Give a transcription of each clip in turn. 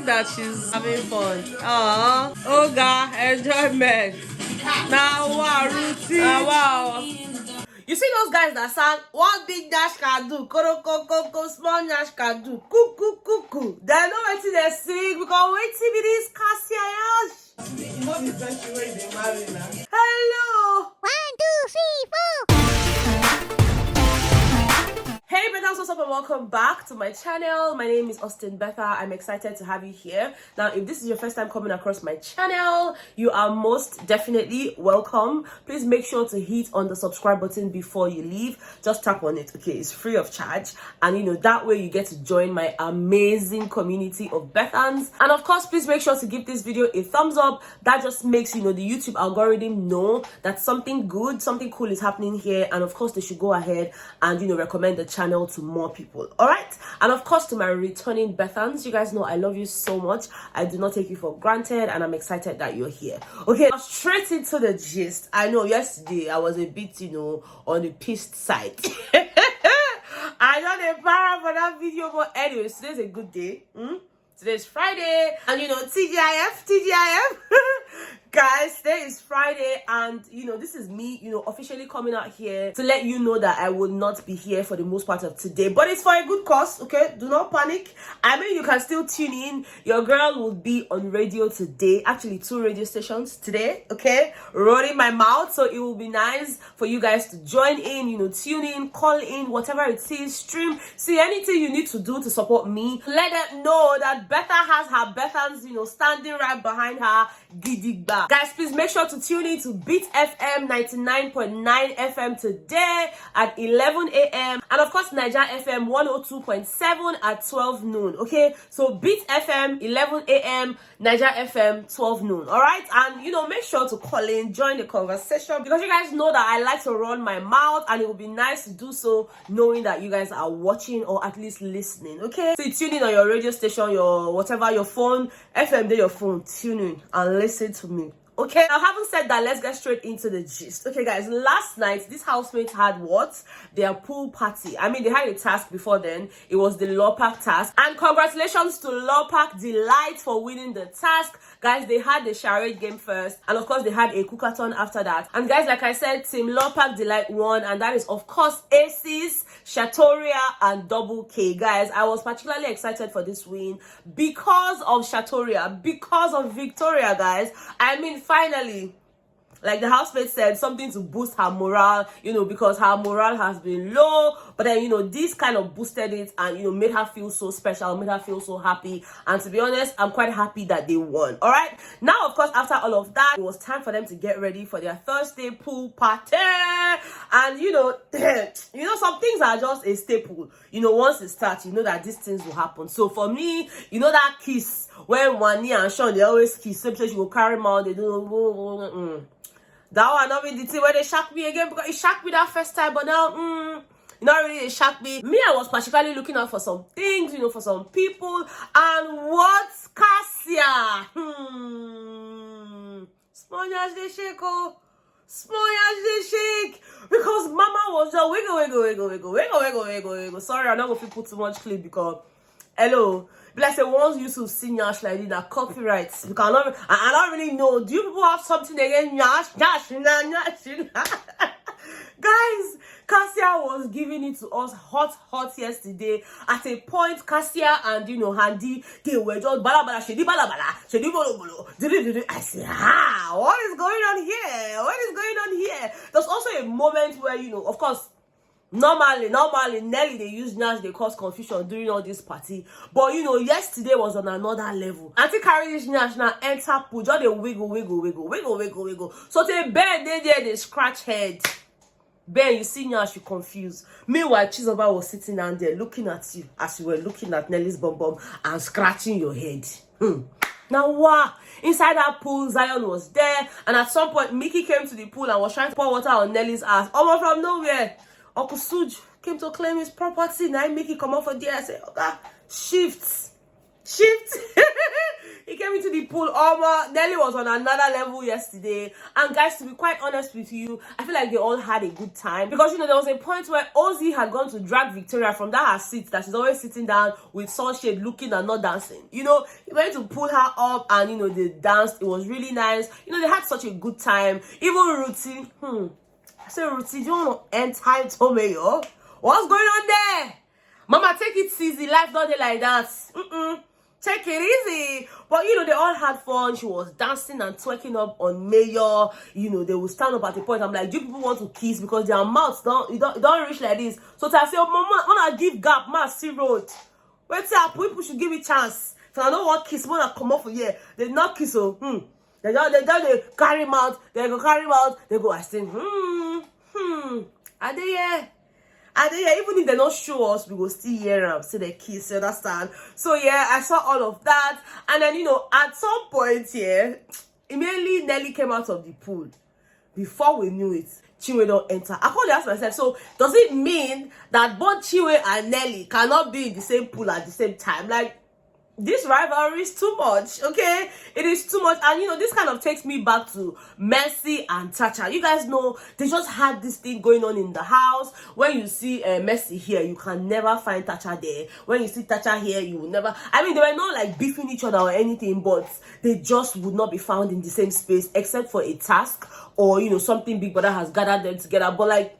that she's having fun. Oh God, enjoyment. Now wow, routine. Wow. You see those guys that sang one big dash can do, koro small dash can do, cuckoo. They know what they sing because wait till it is Cassia. You know the best way they marry now. Hello. 1, 2, 3, 4. Hey Betha, what's up and welcome back to my channel. My name is Betha. I'm excited to have you here. Now, if this is your first time coming across my channel, you are most definitely welcome. Please make sure to hit on the subscribe button before you leave. Just tap on it, okay? It's free of charge. And you know, that way you get to join my amazing community of Bethans. And of course, please make sure to give this video a thumbs up. That just makes, you know, the YouTube algorithm know that something good, something cool is happening here. And of course, they should go ahead and, you know, recommend the channel to more people. All right, and of course to my returning Bethans, you guys know I love you so much. I do not take you for granted, and I'm excited that you're here. Okay, now straight into the gist. I know yesterday I was a bit, you know, on the pissed side. I know the para for that video, but anyways, today's a good day. Today's Friday, and you know, TGIF. Guys, today is Friday, and you know, this is me, you know, officially coming out here to let you know that I will not be here for the most part of today, but it's for a good cause. Okay, do not panic. I mean, you can still tune in. Your girl will be on radio today, actually 2 radio stations today. Okay, rolling my mouth, so it will be nice for you guys to join in, you know, tune in, call in, whatever it is, stream, see anything you need to do to support me. Let them know that Betha has her Bethans, you know, standing right behind her. Gidigba. Guys, please make sure to tune in to Beat FM 99.9 FM today at 11 a.m. and of course Naija FM 102.7 at 12 noon. Okay, so Beat FM 11 a.m. Naija FM 12 noon. All right, and you know, make sure to call in, join the conversation, because you guys know that I like to run my mouth, and it will be nice to do so knowing that you guys are watching or at least listening. Okay, so you tune in on your radio station, your whatever, your phone, FM, your phone, tune in and listen to me. Okay, now having said that, let's get straight into the gist. Okay guys, last night these housemates had what? Their pool party. I mean, they had a task before then. It was the Law Park task, and congratulations to Law Park Delight for winning the task. Guys, they had the charade game first, and of course they had a cookathon after that. And guys, like I said, Team Law Park Delight won, and that is of course Aces, Shatoria, and Double K. Guys, I was particularly excited for this win because of Shatoria, because of Victoria, guys. I mean, finally, like the housemate said, something to boost her morale, you know, because her morale has been low. But then, you know, this kind of boosted it and, you know, made her feel so special, made her feel so happy. And to be honest, I'm quite happy that they won. All right. Now, of course, after all of that, it was time for them to get ready for their Thursday pool party. And, you know, some things are just a staple. You know, once it starts, you know that these things will happen. So for me, you know, that kiss, when Wani and Sean, they always kiss. Same place you will carry them out, they do. That one not be the thing where they shocked me again, because it shocked me that first time, but now not really it shocked me. I was particularly looking out for some things, you know, for some people. And what? Cassia? Small as they shake, oh. Small as they shake. Because mama was just wiggle. Sorry, I'm not going to put too much clip because hello. Like I said, once you to see Nyash like this, that copyrights. Because I don't really know. Do you people have something against Nyash? Guys, Cassia was giving it to us hot yesterday. At a point, Cassia and, you know, Handy, they were just balabala, shedi balabala, shedi bolo. I said, what is going on here? What is going on here? There's also a moment where, you know, of course, Normally, Nelly, they use Nash, they cause confusion during all this party. But, you know, yesterday was on another level. Auntie carry this Nash now, enter pool, just they wiggle. So they bend, they scratch head. Ben, you see Nash, you confused. Meanwhile, Chizoba was sitting down there looking at you as you were looking at Nelly's bum and scratching your head. Now, wow. Inside that pool, Zion was there. And at some point, Michky came to the pool and was trying to pour water on Nelly's ass. Almost from nowhere. Uncle Suj came to claim his property. Now Michky come off for there. I said, okay, shift. He came into the pool. Nelly was on another level yesterday. And guys, to be quite honest with you, I feel like they all had a good time. Because, there was a point where Ozzy had gone to drag Victoria from her seat that she's always sitting down with sunshade looking and not dancing. He went to pull her up and, they danced. It was really nice. They had such a good time. Even Ruti, I said, Ruti, do you want to enter Toby, yo? What's going on there? Mama, take it easy. Life not like that. Take it easy. But they all had fun. She was dancing and twerking up on Mayor. They would stand up at a point. I'm like, do people want to kiss because their mouths don't reach like this? So I say, oh, mama, wanna give gap, ma see road. Wait up, people should give it chance. So I don't want kiss. Wanna come off for here. They not kiss. They carry him out. They go carry him out. They go. I say, Are they here? And then, even if they don't show us, we will still hear them, see the kiss, you understand? So, I saw all of that. And then, at some point, immediately Nelly came out of the pool. Before we knew it, Chinwe don't enter. I could ask myself, so does it mean that both Chinwe and Nelly cannot be in the same pool at the same time? Like, this rivalry is too much, okay? It is too much. And this kind of takes me back to Mercy and Tacha. You guys know they just had this thing going on in the house. When you see Mercy here, you can never find Tacha there. When you see Tacha here, you will never. I mean, they were not like beefing each other or anything, but they just would not be found in the same space except for a task or something big brother has gathered them together. But like,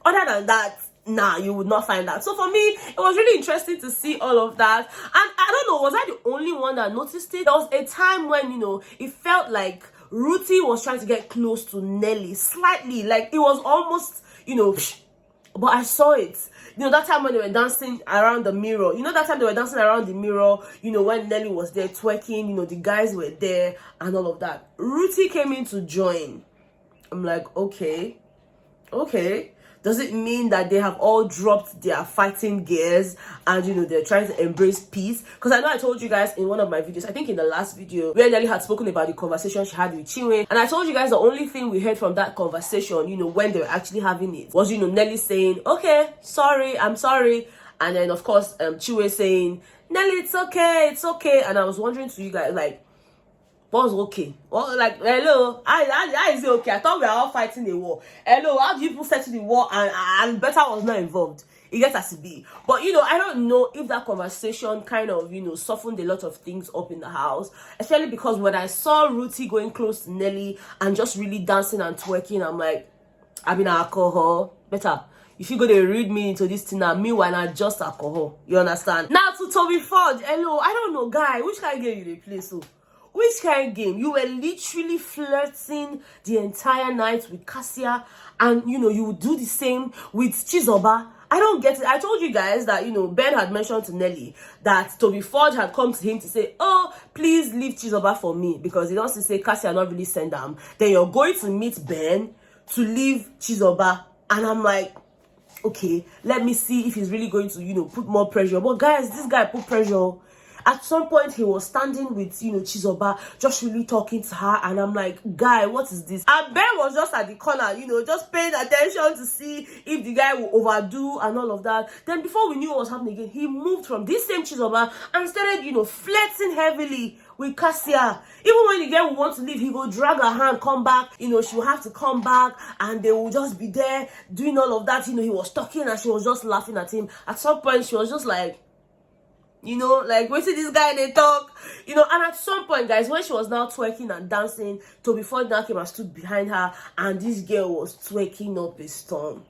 other than that, nah, you would not find that. So for me, it was really interesting to see all of that. And I don't know, was I the only one that noticed it? There was a time when, it felt like Ruti was trying to get close to Nelly slightly. Like, it was almost, but I saw it. That time when they were dancing around the mirror. That time they were dancing around the mirror, when Nelly was there twerking, the guys were there and all of that. Ruti came in to join. I'm like, okay. Does it mean that they have all dropped their fighting gears and, they're trying to embrace peace? Because I know I told you guys in one of my videos, I think in the last video, where Nelly had spoken about the conversation she had with Chinwe. And I told you guys the only thing we heard from that conversation, when they were actually having it, was, Nelly saying, okay, I'm sorry. And then, of course, Chinwe saying, Nelly, it's okay. And I was wondering to you guys, like, what's okay? Well, like, hello, how is it okay? I thought we were all fighting a war. Hello, how do you people settle the war and Betha was not involved? It gets as to be. But, I don't know if that conversation kind of, softened a lot of things up in the house. Especially because when I saw Ruti going close to Nelly and just really dancing and twerking, I'm like, I've been alcohol. Betha, if you go to read me into this thing now, meanwhile, not just alcohol. You understand? Now to Toby Forge. Hello, I don't know, guy. Which kind of game you play so? Which kind of game? You were literally flirting the entire night with Cassia, and you would do the same with Chizoba. I don't get it. I told you guys that Ben had mentioned to Nelly that Toby Forge had come to him to say, oh, please leave Chizoba for me, because he wants to say Cassia not really send them. Then you're going to meet Ben to leave Chizoba, and I'm like, okay, let me see if he's really going to put more pressure. But guys, this guy put pressure. At some point, he was standing with, Chizoba, just really talking to her. And I'm like, guy, what is this? And Ben was just at the corner, just paying attention to see if the guy will overdo and all of that. Then before we knew what was happening again, he moved from this same Chizoba and started, flirting heavily with Cassia. Even when the girl would want to leave, he would drag her hand, come back. She will have to come back, and they will just be there doing all of that. He was talking and she was just laughing at him. At some point, she was just like, like, wait till this guy they talk, and at some point, guys, when she was now twerking and dancing, Toby Forge now came and stood behind her, and this girl was twerking up a storm.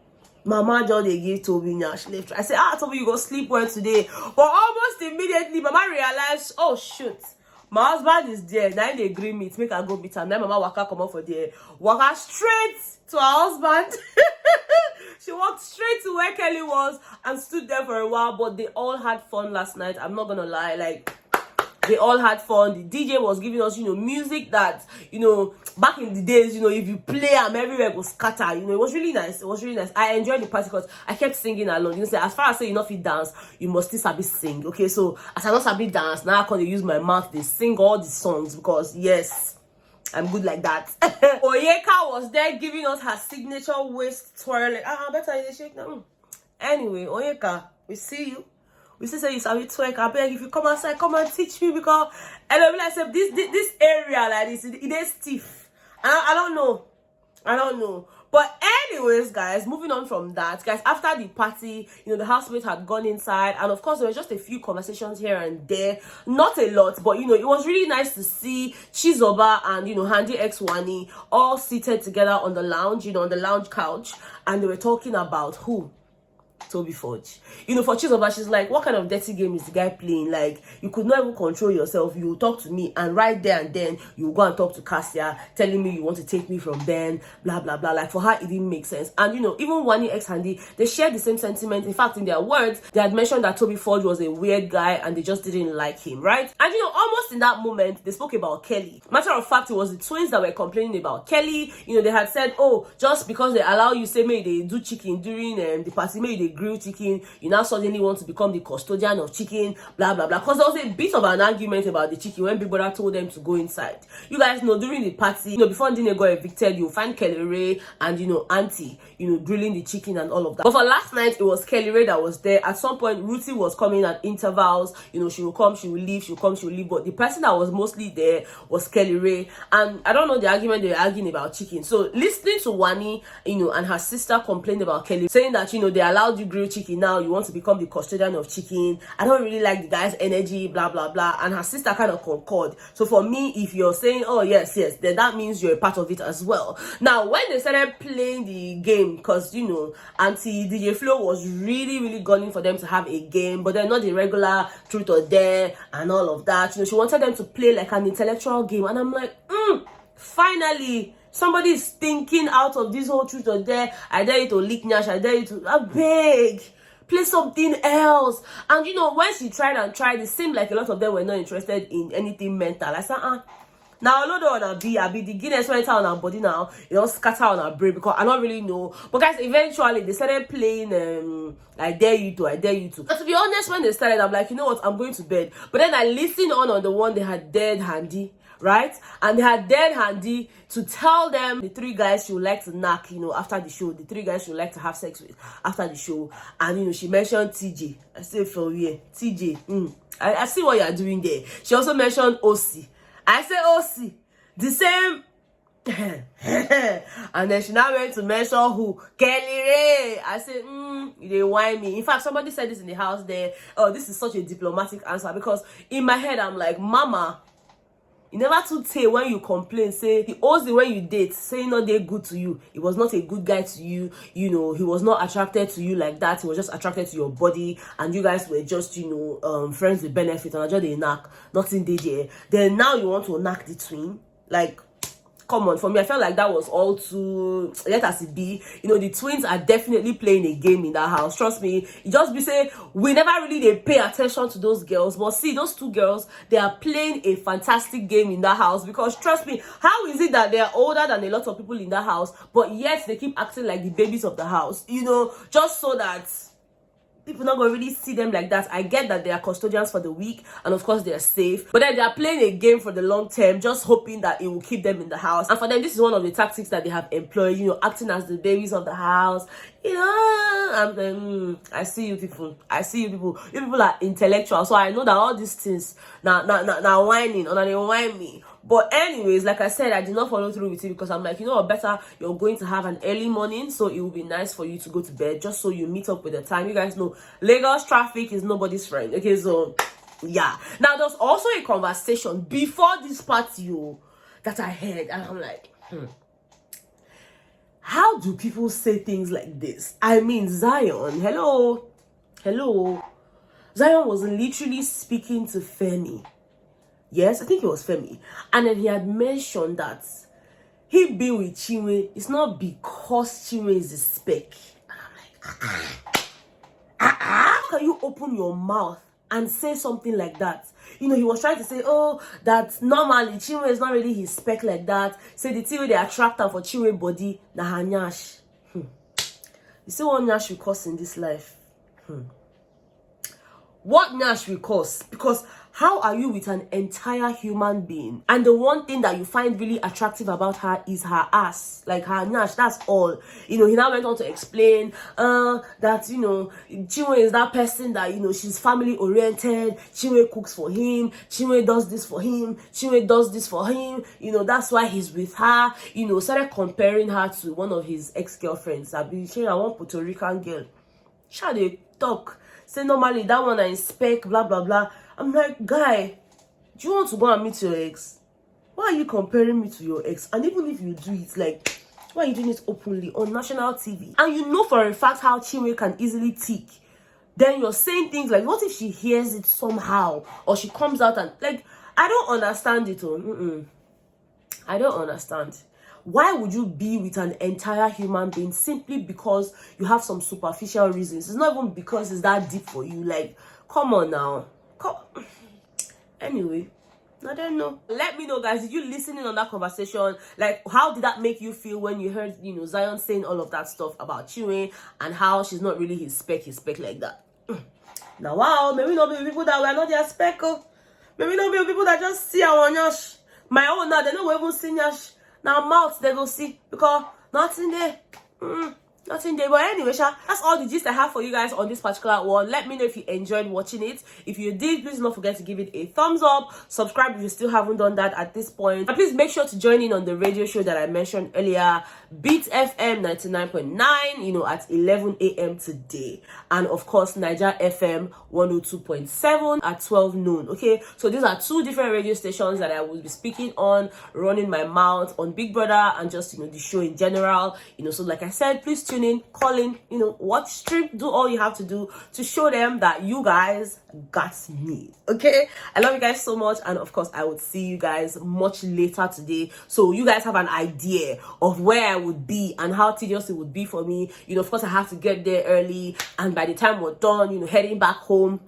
Mama just they give Toby Nash left. I said, Toby, you go sleep well today. But almost immediately, Mama realized, oh shoot, my husband is there. Now they agree me to make her go meet her. Then Mama waka come out for there, waka straight to her husband. She walked straight to where Kelly was and stood there for a while. But they all had fun last night. I'm not gonna lie, like, they all had fun. The DJ was giving us, music that, back in the days, if you play them everywhere go scatter. It was really nice. It was really nice. I enjoyed the party because I kept singing along. Say, as far as say you not fit dance, you must still sabi sing. Okay, so as I not sabi dance, now I can use my mouth. They sing all the songs because yes, I'm good like that. Oyeka was there giving us her signature waist twirling. Better you shake now. Anyway, Oyeka, we see you. We say you sabi twerk. I beg if you come outside, come and teach me because and I realize this area like this, it is stiff. I don't know. I don't know. But anyways, guys, moving on from that, guys, after the party, the housemates had gone inside, and of course there was just a few conversations here and there, not a lot, but it was really nice to see Chizoba and Handy X Wani all seated together on the lounge, on the lounge couch, and they were talking about who? Toby Forge. For Chizoba, she's like, what kind of dirty game is the guy playing? Like, you could not even control yourself. You talk to me, and right there and then you go and talk to Cassia, telling me you want to take me from Ben, blah blah blah. Like, for her, it didn't make sense. And even Wani X Handy, they shared the same sentiment. In fact, in their words, they had mentioned that Toby Forge was a weird guy and they just didn't like him, right? And almost in that moment, they spoke about Kelly. Matter of fact, it was the twins that were complaining about Kelly. They had said, oh, just because they allow you, say, maybe they do chicken during the party, maybe they grill chicken, you now suddenly want to become the custodian of chicken, blah blah blah. Because there was a bit of an argument about the chicken when Big Brother told them to go inside. You guys know during the party, before Zinwe got evicted, you'll find Kelly Ray and Auntie, grilling the chicken and all of that. But for last night, it was Kelly Ray that was there. At some point, Ruthie was coming at intervals. She will come, she will leave, she'll come, she will leave. But the person that was mostly there was Kelly Ray. And I don't know the argument they were arguing about chicken. So listening to Wani, and her sister complained about Kelly, saying that they allowed you grill chicken, now you want to become the custodian of chicken. I don't really like the guy's energy, blah blah blah. And her sister kind of concurred. So for me, if you're saying, oh yes, then that means you're a part of it as well. Now when they started playing the game, because Auntie DJ Flo was really gunning for them to have a game, but then not the regular truth or dare and all of that. She wanted them to play like an intellectual game, and I'm like, finally somebody is thinking out of this whole truth or dare. I dare you to lick Nyash, I dare you to beg, play something else. And when she tried, it seemed like a lot of them were not interested in anything mental. I said, now although on a be the Guinness went out on our body now, scatter on our brain because I don't really know. But guys, eventually they started playing I dare you to. But to be honest, when they started, I'm like, you know what, I'm going to bed. But then I listened on the one they had dead Handy, right? And they had dead Handy to tell them the three guys she would like to knock, after the show, the three guys she would like to have sex with after the show. And she mentioned TJ. I said, for you, TJ, I see what you're doing there. She also mentioned OC. I said OC, the same. And then she now went to mention who? Kelly Ray. I said, they whine me. In fact, somebody said this in the house there. Oh, this is such a diplomatic answer, because in my head I'm like, Mama, you never to say when you complain, say he owes the when you date, say not they good to you. He was not a good guy to you, he was not attracted to you like that. He was just attracted to your body, and you guys were just, friends with benefit, and I just they knock, nothing did there. Then now you want to knock the twin, like, come on. For me, I felt like that was all too, let us be. The twins are definitely playing a game in that house. Trust me. It just be say, we never really they pay attention to those girls. But see, those two girls, they are playing a fantastic game in that house. Because trust me, how is it that they are older than a lot of people in that house, but yet they keep acting like the babies of the house? Just so that people not gonna really see them like that. I get that they are custodians for the week, and of course they are safe, but then they are playing a game for the long term, just hoping that it will keep them in the house. And for them, this is one of the tactics that they have employed, acting as the babies of the house. I see you people. You people are intellectual, so I know that all these things now whining, or they whine me. But anyways, like I said, I did not follow through with it because I'm like, better you're going to have an early morning, so it will be nice for you to go to bed, just so you meet up with the time. You guys know Lagos traffic is nobody's friend. Okay, so yeah. Now there's also a conversation before this party that I heard, and I'm like, how do people say things like this? I mean, Zion, hello. Zion was literally speaking to Fairme. Yes, I think it was Fairme. And then he had mentioned that he being with Chinwe, it's not because Chinwe is a spec. And I'm like, how can you open your mouth and say something like that? He was trying to say, oh, that normally Chinwe is not really his spec like that. Say the thing they attract her for Chinwe body, na her nyash. You see what nyash will cause in this life? What nyash will cause? Because How are you with an entire human being, and the one thing that you find really attractive about her is her ass, like her nash? That's all. He now went on to explain that Chinwe is that person that she's family oriented. Chinwe cooks for him. Chinwe does this for him. Chinwe does this for him. That's why he's with her. Started comparing her to one of his ex-girlfriends. I one Puerto Rican girl. Shall they talk? Say normally that one is Spec, blah blah blah. I'm like, guy, do you want to go and meet your ex? Why are you comparing me to your ex? And even if you do it, like, why are you doing it openly on national TV? And you know for a fact how Chinwe can easily tick. Then you're saying things like, what if she hears it somehow? Or she comes out and, like, I don't understand it. I don't understand. Why would you be with an entire human being simply because you have some superficial reasons? It's not even because it's that deep for you. Like, come on now. Anyway, I don't know. Let me know, guys. Did you listen in on that conversation? Like, how did that make you feel when you heard, Zion saying all of that stuff about Chinwe and how she's not really his spec like that? Now, wow, maybe not be people that were not their spec. Maybe not be people that just see our nyash. My own now, they don't even see nyash. Now, mouth, they go see because nothing there. Nothing there. But anyway, that's all the gist I have for you guys on this particular one. Let me know if you enjoyed watching it. If you did, please don't forget to give it a thumbs up. Subscribe if you still haven't done that at this point. And please make sure to join in on the radio show that I mentioned earlier, Beat FM 99.9, at 11 a.m. today. And of course, Naija FM 102.7 at 12 noon. Okay, so these are two different radio stations that I will be speaking on, running my mouth on Big Brother and just, the show in general. So like I said, please tune in, call in, watch, stream, do all you have to do to show them that you guys got me. Okay, I love you guys so much, and of course I would see you guys much later today, so you guys have an idea of where I would be and how tedious it would be for me. Of course I have to get there early, and by the time we're done, heading back home,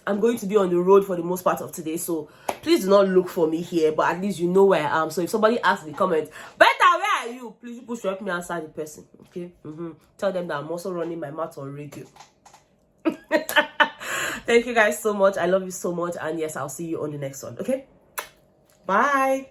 I'm going to be on the road for the most part of today, so please do not look for me here, but at least you know where I am. So if somebody asks in the comments, Betha, where are you? Please, you push help me answer the person. Okay, tell them that I'm also running my mouth on radio. Thank you guys so much. I love you so much, and yes, I'll see you on the next one. Okay, bye.